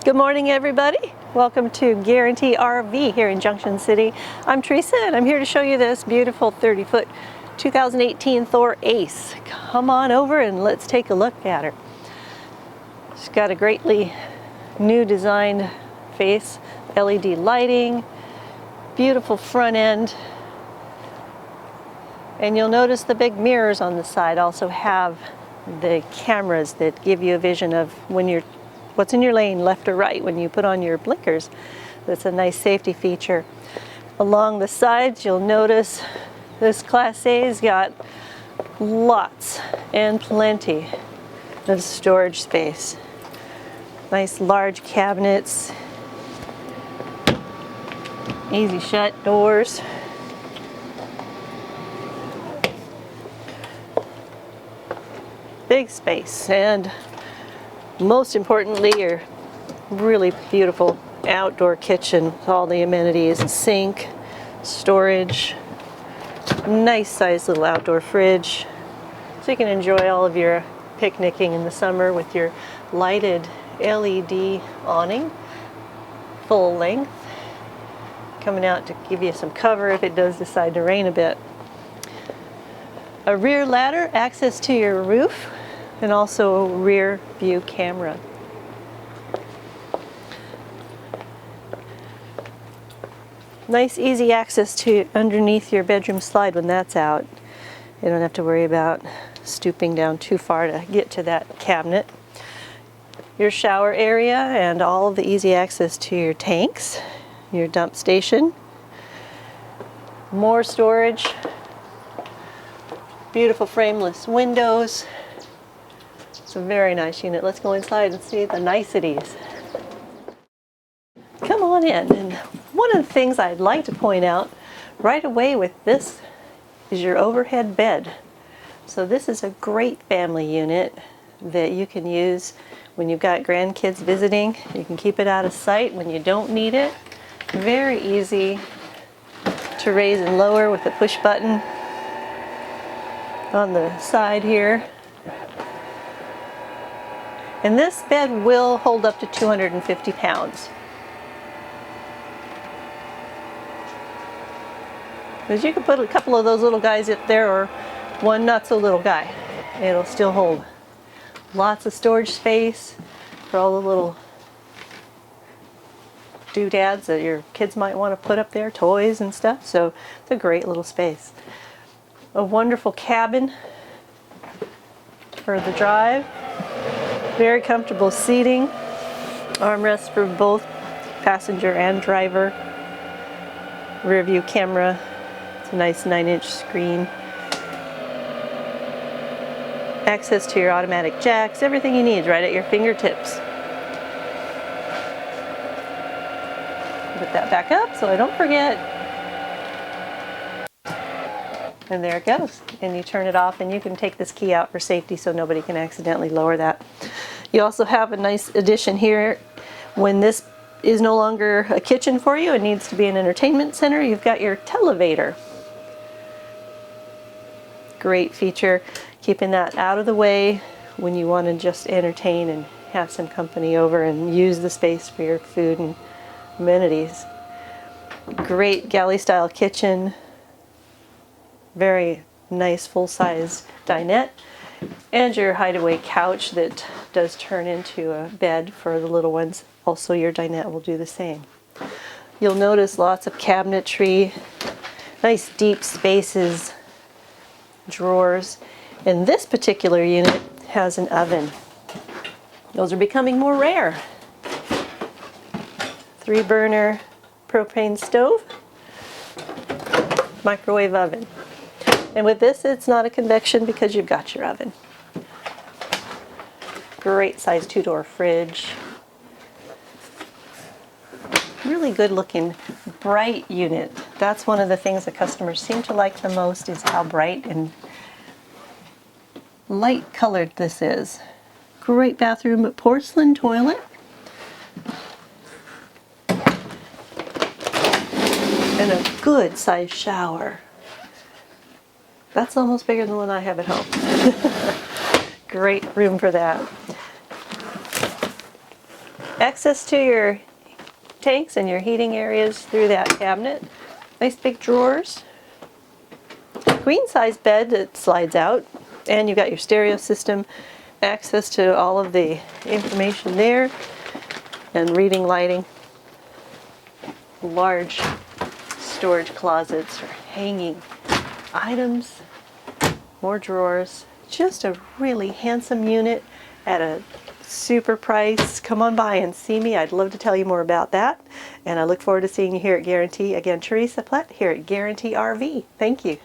Good morning, everybody. Welcome to Guaranty RV here in Junction City. I'm Teresa, and I'm here to show you this beautiful 30-foot 2018 Thor Ace. Come on over and let's take a look at her. She's got a greatly new designed face, LED lighting, beautiful front end, and you'll notice the big mirrors on the side also have the cameras that give you a vision of what's in your lane, left or right, when you put on your blinkers. That's a nice safety feature. Along the sides, you'll notice this Class A's got lots and plenty of storage space. Nice large cabinets, easy shut doors. Big space, and most importantly, your really beautiful outdoor kitchen with all the amenities, sink, storage, nice sized little outdoor fridge, so you can enjoy all of your picnicking in the summer with your lighted LED awning, full length, coming out to give you some cover if it does decide to rain a bit. A rear ladder, access to your roof, and also a rear view camera. Nice easy access to underneath your bedroom slide when that's out. You don't have to worry about stooping down too far to get to that cabinet. Your shower area and all of the easy access to your tanks, your dump station, more storage, beautiful frameless windows. It's a very nice unit. Let's go inside and see the niceties. Come on in. And one of the things I'd like to point out right away with this is your overhead bed. So this is a great family unit that you can use when you've got grandkids visiting. You can keep it out of sight when you don't need it. Very easy to raise and lower with the push button on the side here. And this bed will hold up to 250 pounds. Because you can put a couple of those little guys up there, or one not so little guy. It'll still hold. Lots of storage space for all the little doodads that your kids might want to put up there, toys and stuff. So it's a great little space. A wonderful cabin for the drive. Very comfortable seating, armrests for both passenger and driver, rear view camera, it's a nice 9-inch screen, access to your automatic jacks, everything you need right at your fingertips. Put that back up so I don't forget. And there it goes. And you turn it off, and you can take this key out for safety so nobody can accidentally lower that. You also have a nice addition here. When this is no longer a kitchen for you, it needs to be an entertainment center, you've got your televator. Great feature, keeping that out of the way when you want to just entertain and have some company over and use the space for your food and amenities. Great galley style kitchen. Very nice full-size dinette, and your hideaway couch that does turn into a bed for the little ones. Also, your dinette will do the same. You'll notice lots of cabinetry, nice deep spaces, drawers, and this particular unit has an oven. Those are becoming more rare. 3-burner propane stove, microwave oven. And with this, it's not a convection because you've got your oven. Great size 2-door fridge. Really good looking, bright unit. That's one of the things that customers seem to like the most, is how bright and light colored this is. Great bathroom, porcelain toilet. And a good size shower. That's almost bigger than the one I have at home. Great room for that. Access to your tanks and your heating areas through that cabinet. Nice big drawers. Queen size bed that slides out, and you got your stereo system, access to all of the information there, and reading lighting. Large storage closets for hanging items, more drawers. Just a really handsome unit at a super price. Come on by and see me. I'd love to tell you more about that. And I look forward to seeing you here at Guaranty. Again, Teresa.Plett here at Guaranty RV. Thank you.